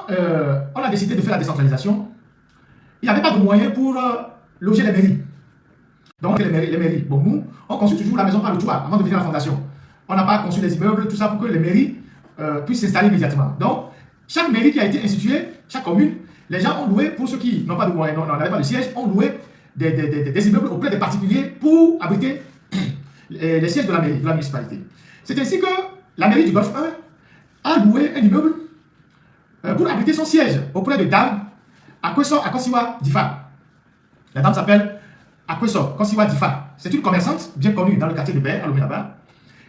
on a décidé de faire la décentralisation, il n'y avait pas de moyens pour loger les mairies. Donc les mairies, bon, nous, on construit toujours la maison par le toit avant de venir à la fondation. On n'a pas construit les immeubles, tout ça pour que les mairies puissent s'installer immédiatement. Donc, chaque mairie qui a été instituée, chaque commune, les gens ont loué, pour ceux qui n'ont pas de moyens, n'avaient pas de siège, ont loué des immeubles auprès des particuliers pour abriter les sièges de la mairie, de la municipalité. C'est ainsi que la mairie du Golfe 1 a loué un immeuble pour abriter son siège auprès de dames Akosiwa Difa. La dame s'appelle Akosiwa Difa. C'est une commerçante bien connue dans le quartier de Baie, à Lominaba.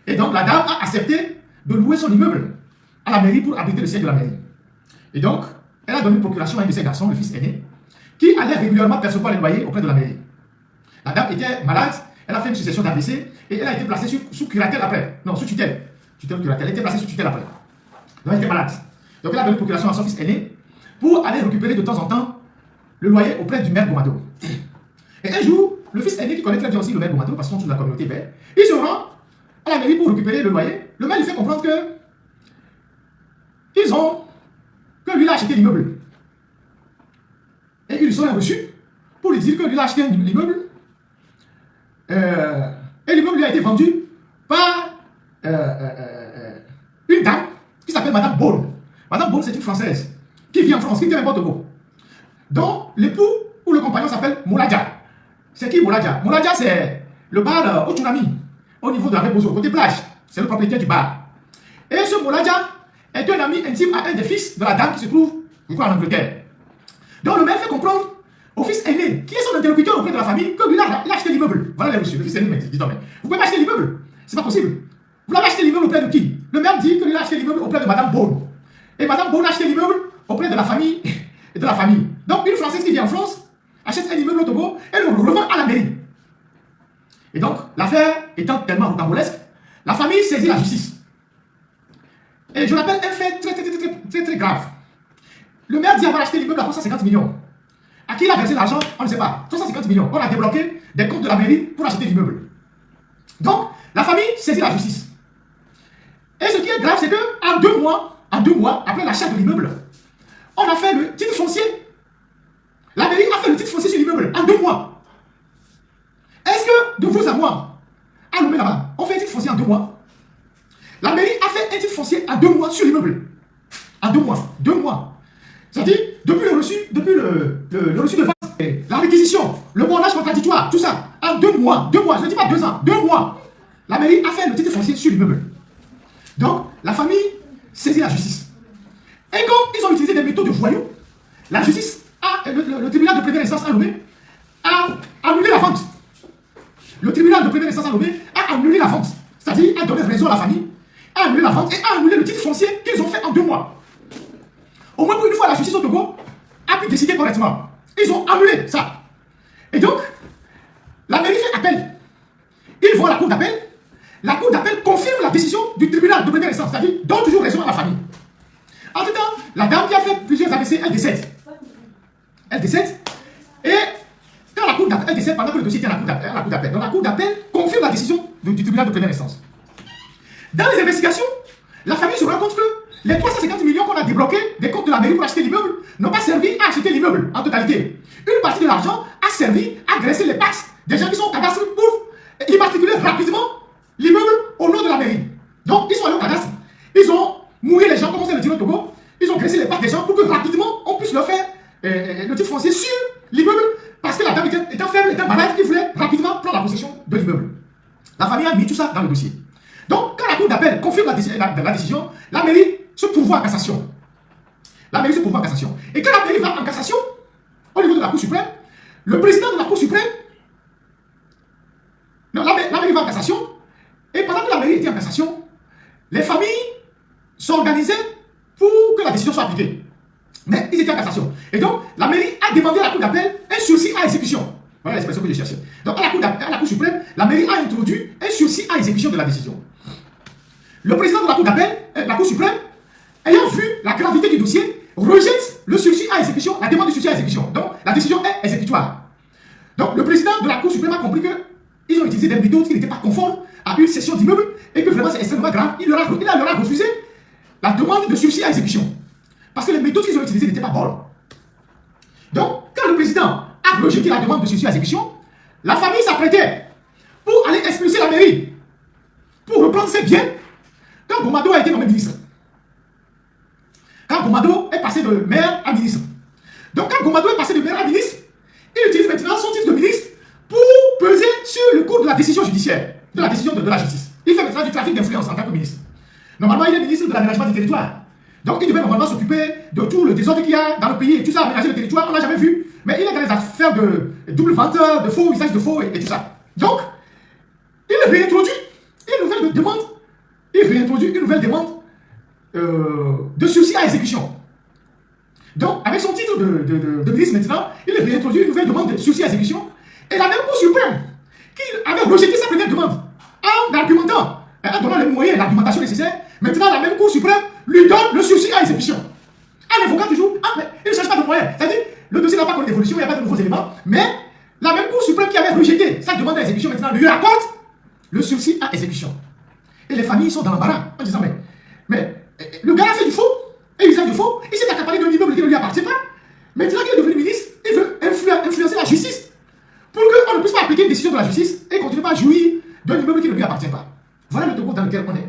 Et donc la dame a accepté de louer son immeuble à la mairie pour abriter le siège de la mairie. Et donc, elle a donné une procuration à un de ses garçons, le fils aîné, qui allait régulièrement percevoir les loyers auprès de la mairie. La dame était malade, elle a fait une succession d'AVC et elle a été placée sous curatelle après. Non, sous tutelle. Curatelle. Elle était placée sous tutelle après. Donc elle était malade. Donc elle a donné une procuration à son fils aîné pour aller récupérer de temps en temps le loyer auprès du maire Gomato. Et un jour, le fils aîné qui connaît très bien aussi le maire Gomato, parce qu'ils sont tous de la communauté Baie, il se rend à la mairie pour récupérer le loyer. Le maire lui fait comprendre que lui il a acheté l'immeuble. Et ils lui sont reçus pour lui dire que lui il a acheté l'immeuble. Et l'immeuble lui a été vendu par une dame qui s'appelle Madame Beaune. Madame Beaune, c'est une Française qui vit en France, qui vit n'importe où. Donc, l'époux ou le compagnon s'appelle Mouladia. C'est qui Mouladia? Mouladia, c'est le bar Ochunami, au niveau de la Rebozo, côté plage. C'est le propriétaire du bar. Et ce Mouladia est un ami intime à un des fils de la dame qui se trouve, je crois, en Angleterre. Donc, le maire fait comprendre au fils aîné, qui est son interlocuteur auprès de la famille, que lui, il a acheté l'immeuble. Voilà les messieurs, le fils aîné me dit, non mais, vous pouvez pas acheter l'immeuble. C'est pas possible. Vous l'avez acheté l'immeuble auprès de qui? Le maire dit que lui a acheté l'immeuble auprès de Madame Beaune. Et Madame Beaune a acheté l'immeuble auprès de la famille et de la famille. Donc, une Française qui vit en France achète un immeuble au Togo et le revend à la mairie. Et donc, l'affaire étant tellement rocambolesque, la famille saisit la justice. Et je l'appelle un fait très grave. Le maire dit avoir acheté l'immeuble à 350 millions. À qui il a versé l'argent? On ne sait pas. 350 millions. On a débloqué des comptes de la mairie pour acheter l'immeuble. Donc, la famille saisit la justice. Et ce qui est grave, c'est que en deux mois, après l'achat de l'immeuble, on a fait le titre foncier. La mairie a fait le titre foncier sur l'immeuble en 2 mois. Est-ce que de vous à moi, à Lomé là-bas, on fait un titre foncier en 2 mois? La mairie a fait un titre foncier en 2 mois sur l'immeuble. En 2 mois. 2 mois. C'est-à-dire, depuis le reçu de vente, la réquisition, le bondage contradictoire, tout ça, en 2 mois, je ne dis pas 2 ans, 2 mois, la mairie a fait le titre foncier sur l'immeuble. Donc, la famille saisit la justice. Et comme ils ont utilisé des méthodes de voyous, la justice, le tribunal de première instance à Lomé, a annulé la vente. Le tribunal de première instance à Lomé a annulé la vente. C'est-à-dire, a donné raison à la famille, a annulé la vente et a annulé le titre foncier qu'ils ont fait en 2 mois. Au moins pour une fois, la justice au Togo a pu décider correctement. Ils ont annulé ça. Et donc, la mairie fait appel. Ils vont à la cour d'appel. La cour d'appel confirme la décision du tribunal de première instance, c'est-à-dire donne toujours raison à la famille. En tout temps, la dame qui a fait plusieurs AVC, elle décède. Elle décède. Et quand la cour d'appel, elle décède pendant que le dossier était à la cour d'appel. Donc la cour d'appel confirme la décision du tribunal de première instance. Dans les investigations, la famille se rend compte que les 350 millions qu'on a débloqués des comptes de la mairie pour acheter l'immeuble n'ont pas servi à acheter l'immeuble en totalité. Une partie de l'argent a servi à graisser les taxes des gens qui sont au cadastre pour immatriculer rapidement l'immeuble au nom de la mairie. Donc, ils sont allés au cadastre, ils ont mouillé les gens, comme on sait le dire au Togo, ils ont graissé les pattes des gens pour que rapidement on puisse leur faire le titre foncier sur l'immeuble parce que la dame était faible, était malade, il voulait rapidement prendre la possession de l'immeuble. La famille a mis tout ça dans le dossier. Donc, quand la cour d'appel confirme la décision, la mairie se pourvoit en cassation. La mairie se pourvoit en cassation. Et quand la mairie va en cassation, au niveau de la Cour suprême, le président de la Cour suprême, non, la mairie va en cassation, et pendant que la mairie était en cassation, les familles s'organisaient pour que la décision soit appliquée. Mais ils étaient en cassation. Et donc, la mairie a demandé à la Cour d'appel un sursis à exécution. Voilà l'expression que je cherchais. Donc, à la Cour suprême, la mairie a introduit un sursis à exécution de la décision. Le président de la Cour d'appel, la Cour suprême, ayant vu la gravité du dossier, rejette le sursis à exécution, la demande de sursis à exécution. Donc, la décision est exécutoire. Donc, le président de la Cour suprême a compris qu'ils ont utilisé des méthodes qui n'étaient pas conformes à une cession d'immeuble et que vraiment c'est extrêmement grave. Il leur a refusé la demande de sursis à exécution. Parce que les méthodes qu'ils ont utilisées n'étaient pas bonnes. Donc, quand le président a rejeté la demande de sursis à exécution, la famille s'apprêtait pour aller expulser la mairie, pour reprendre ses biens, quand Gomado a été nommé ministre. Quand Gomado est passé de maire à ministre. Donc, quand Gomado est passé de maire à ministre, il utilise maintenant son titre de ministre pour peser sur le cours de la décision judiciaire, de la décision de la justice. Il fait maintenant du trafic d'influence en tant que ministre. Normalement, il est ministre de l'aménagement du territoire. Donc, il devait normalement s'occuper de tout le désordre qu'il y a dans le pays et tout ça, aménager le territoire, on n'a jamais vu. Mais il est dans les affaires de double vente, de faux, usage de faux et tout ça. Donc, il réintroduit une nouvelle demande. Il réintroduit une nouvelle demande de sursis à exécution. Donc, avec son titre de ministre maintenant, il réintroduit une nouvelle demande de sursis à exécution. Et la même Cour suprême, qui avait rejeté sa première demande, en argumentant, en donnant les moyens, l'argumentation nécessaire, maintenant la même Cour suprême lui donne le sursis à exécution. En évoquant toujours, mais il ne cherche pas de moyens. C'est-à-dire, le dossier n'a pas connu d'évolution, il n'y a pas de nouveaux éléments, mais la même Cour suprême qui avait rejeté sa demande à exécution maintenant lui accorde le sursis à exécution. Et les familles sont dans l'embarras en disant, mais le gars a fait du faux, et il usage de faux, il s'est accaparé d'un immeuble qui ne lui appartient pas. Maintenant qu'il est devenu ministre, il veut influencer la justice pour qu'on ne puisse pas appliquer une décision de la justice et continuer à jouir d'un immeuble qui ne lui appartient pas. Voilà le Togo dans lequel on est.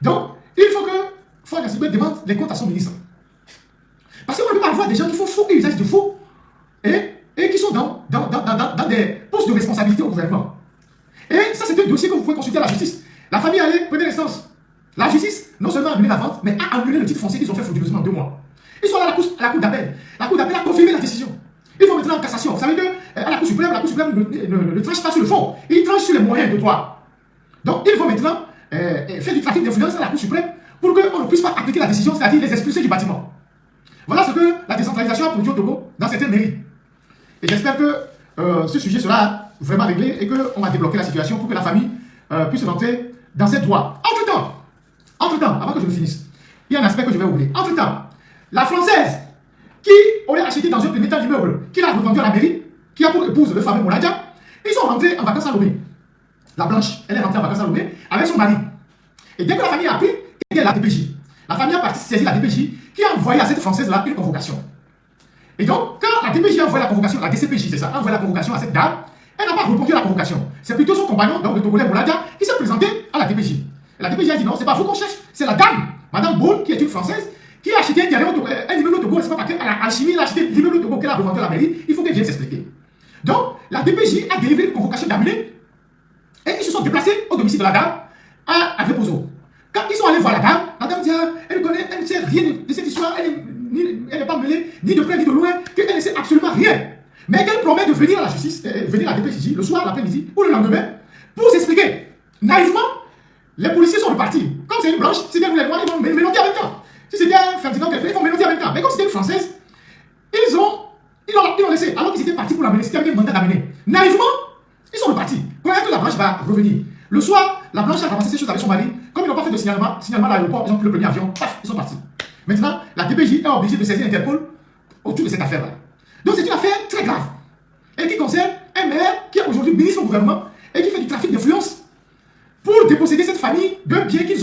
Donc, il faut que Faure Gnassingbé demande les comptes à son ministre. Parce qu'on ne peut pas avoir des gens qui font faux et usage de faux et qui sont dans des postes de responsabilité au gouvernement. Et ça, c'est un dossier que vous pouvez consulter à la justice. La famille a allé, première instance. La justice, non seulement a annulé la vente, mais a annulé le titre foncier qu'ils ont fait frauduleusement en 2 mois. Ils sont allés à la cour d'appel. La cour d'appel a confirmé la décision. Ils vont maintenant en cassation. Vous savez qu'à la Cour suprême ne tranche pas sur le fond. Il tranche sur les moyens de droit. Donc, ils vont maintenant faire du trafic d'influence à la Cour suprême pour qu'on ne puisse pas appliquer la décision, c'est-à-dire les expulser du bâtiment. Voilà ce que la décentralisation a produit au Togo dans certaines mairies. Et j'espère que ce sujet sera vraiment réglé et qu'on va débloquer la situation pour que la famille puisse rentrer dans ses droits. Entre-temps, avant que je ne finisse, il y a un aspect que je vais oublier. Entre-temps, la Française qui aurait acheté dans un premier temps l'immeuble, qui l'a revendu à la mairie, qui a pour épouse le fameux Mouladia, ils sont rentrés en vacances à Lomé. La Blanche, elle est rentrée en vacances à Lomé avec son mari. Et dès que la famille a appris, il y a la DPJ. La famille a parti saisir la DPJ qui a envoyé à cette Française-là une convocation. Et donc, quand la DPJ a envoyé la convocation, la DCPJ, c'est ça, a envoyé la convocation à cette dame, elle n'a pas répondu à la convocation. C'est plutôt son compagnon, donc le Togolais Mouladia, qui s'est présenté à la DPJ. La DPJ a dit non, c'est pas vous qu'on cherche, c'est la dame, Madame Boune, qui est une Française, qui a acheté un immeuble au Togo, c'est pas parce qu'elle a alchimie, elle a acheté l'immeuble au Togo qu'elle a revendu à la mairie, il faut qu'elle vienne s'expliquer. Donc, la DPJ a délivré une convocation d'amener et ils se sont déplacés au domicile de la dame à Vépozo. Quand ils sont allés voir la dame dit elle ne sait rien de cette histoire, elle n'est pas mêlée ni de près ni de loin, qu'elle ne sait absolument rien. Mais qu'elle promet de venir à la justice, venir à la DPJ le soir, l'après-midi ou le lendemain pour s'expliquer. Naïvement, les policiers sont repartis. Comme c'est une blanche, si c'est une noire, ils vont mélodier en même temps. Si c'était un Ferdinand Kelvin, ils vont mélodier en même temps. Mais comme c'était une française, ils l'ont laissé. Alors qu'ils étaient partis pour l'amener, c'était un mandat d'amener. Naïvement, ils sont repartis. Quand que la blanche va revenir. Le soir, la blanche a ramassé ses choses avec son mari. Comme ils n'ont pas fait de signalement à l'aéroport, ils ont pris le premier avion, paf, ils sont partis. Maintenant, la DPJ est obligée de saisir Interpol autour de cette affaire-là. Donc c'est une affaire très grave. Et qui concerne un maire qui est aujourd'hui ministre au gouvernement et qui fait du trafic d'influence pour déposséder cette famille d'un bien qu'ils ont